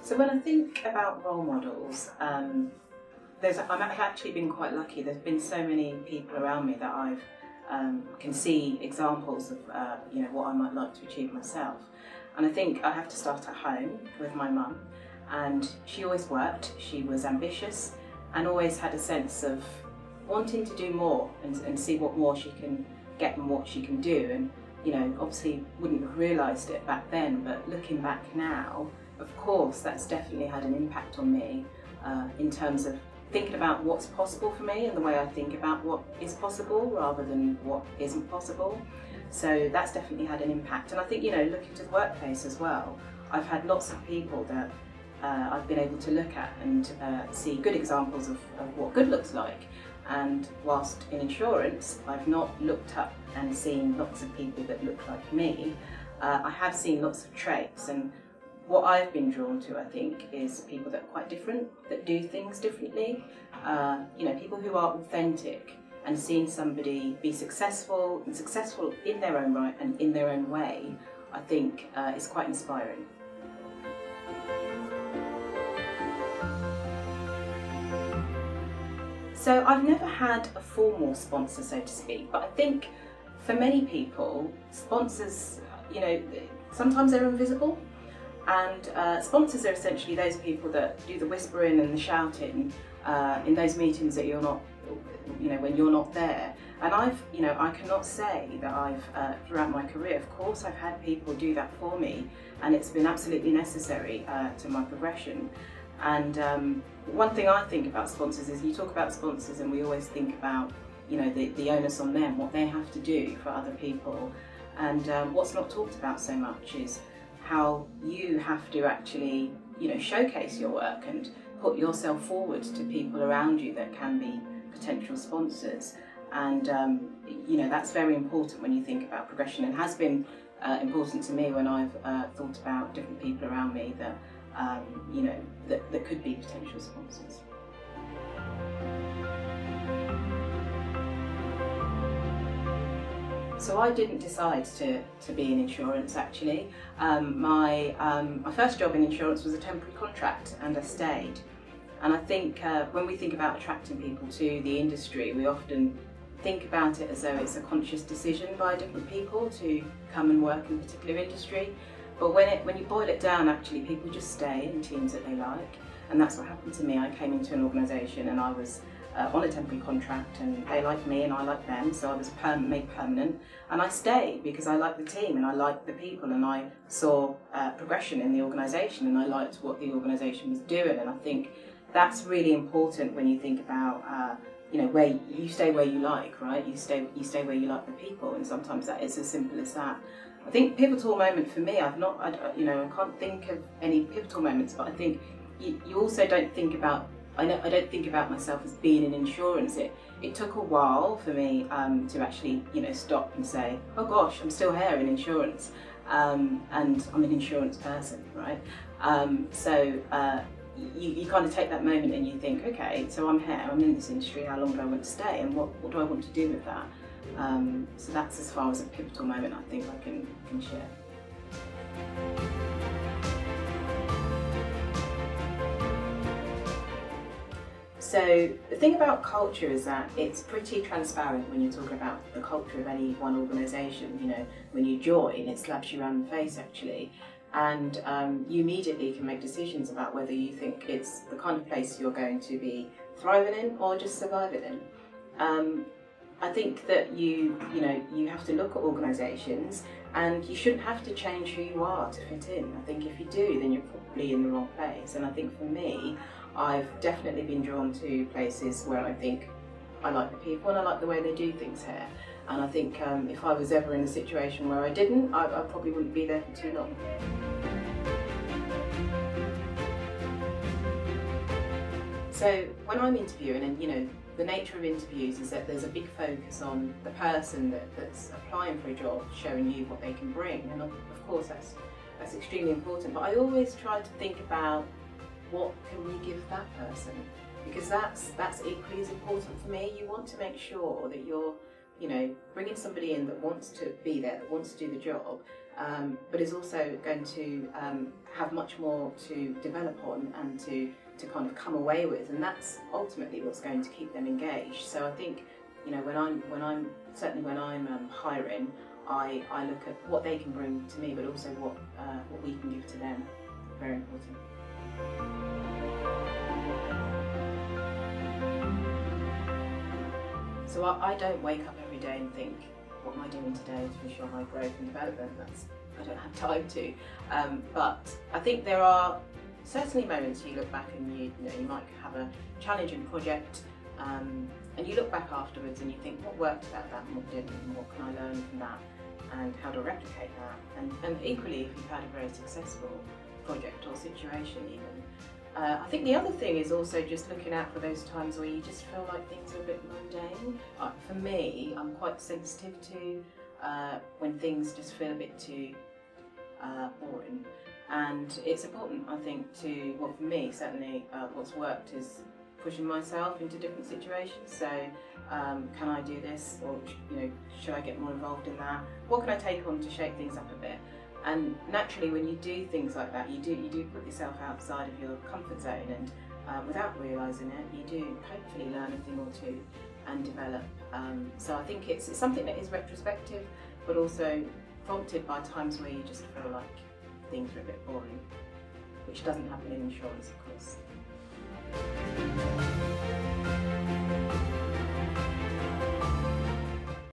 So when I think about role models, I've actually been quite lucky. There's been so many people around me that I've can see examples of what I might like to achieve myself. And I think I have to start at home with my mum. And she always worked. She was ambitious and always had a sense of wanting to do more and see what more she can get and what she can do. And obviously wouldn't have realised it back then, but looking back now, of course, that's definitely had an impact on me in terms of thinking about what's possible for me and the way I think about what is possible rather than what isn't possible. So that's definitely had an impact. And I think, looking to the workplace as well, I've had lots of people that I've been able to look at and see good examples of what good looks like. And whilst in insurance, I've not looked up and seen lots of people that look like me, I have seen lots of traits. And what I've been drawn to, I think, is people that are quite different, that do things differently. People who are authentic, and seeing somebody be successful in their own right and in their own way, I think is quite inspiring. So I've never had a formal sponsor, so to speak, but I think for many people, sponsors, sometimes they're invisible. And sponsors are essentially those people that do the whispering and the shouting in those meetings that you're not, when you're not there. And I cannot say that I've, throughout my career, of course, I've had people do that for me, and it's been absolutely necessary to my progression. And one thing I think about sponsors is, you talk about sponsors and we always think about, the onus on them, what they have to do for other people. And what's not talked about so much is how you have to actually, showcase your work and put yourself forward to people around you that can be potential sponsors. And, that's very important when you think about progression, and has been important to me when I've thought about different people around me that, that could be potential sponsors. So I didn't decide to be in insurance, actually. My first job in insurance was a temporary contract, and I stayed. And I think when we think about attracting people to the industry, we often think about it as though it's a conscious decision by different people to come and work in a particular industry. But when you boil it down, actually, people just stay in teams that they like. And that's what happened to me. I came into an organisation and I was on a temporary contract, and they liked me and I liked them, so I was made permanent. And I stayed because I liked the team and I liked the people, and I saw progression in the organisation, and I liked what the organisation was doing. And I think that's really important when you think about where you stay where you like, right? You stay where you like the people, and sometimes that is as simple as that. I think pivotal moment for me, I can't think of any pivotal moments, but I think you also don't think about, I don't think about myself as being in insurance. It took a while for me to actually, stop and say, oh gosh, I'm still here in insurance, and I'm an insurance person, right? You kind of take that moment and you think, okay, so I'm here, I'm in this industry, how long do I want to stay, and what do I want to do with that? So that's as far as a pivotal moment I think I can share. So the thing about culture is that it's pretty transparent when you're talking about the culture of any one organisation. When you join, it slaps you around the face actually, and you immediately can make decisions about whether you think it's the kind of place you're going to be thriving in or just surviving in. I think that you have to look at organisations, and you shouldn't have to change who you are to fit in. I think if you do, then you're probably in the wrong place. And I think for me, I've definitely been drawn to places where I think I like the people and I like the way they do things here. And I think if I was ever in a situation where I didn't, I probably wouldn't be there for too long. So when I'm interviewing, and the nature of interviews is that there's a big focus on the person that's applying for a job, showing you what they can bring, and of course that's extremely important. But I always try to think about what can we give that person, because that's equally as important for me. You want to make sure that you're bringing somebody in that wants to be there, that wants to do the job, but is also going to have much more to develop on and to kind of come away with, and that's ultimately what's going to keep them engaged. So I think, when I'm certainly when I'm hiring, I look at what they can bring to me, but also what we can give to them. Very important. So I don't wake up every day and think, what am I doing today to ensure my growth and development? I don't have time to. But I think there are certainly moments you look back and you might have a challenging project, and you look back afterwards and you think, what worked about that and what didn't, and what can I learn from that, and how to replicate that. And equally, if you've had a very successful project or situation even. I think the other thing is also just looking out for those times where you just feel like things are a bit mundane. For me, I'm quite sensitive to when things just feel a bit too boring. And it's important, I think, for me, certainly, what's worked is pushing myself into different situations. So, can I do this, or should I get more involved in that? What can I take on to shake things up a bit? And naturally, when you do things like that, you do put yourself outside of your comfort zone, and without realising it, you do hopefully learn a thing or two and develop. So I think it's something that is retrospective, but also prompted by times where you just feel like things are a bit boring, which doesn't happen in insurance, of course.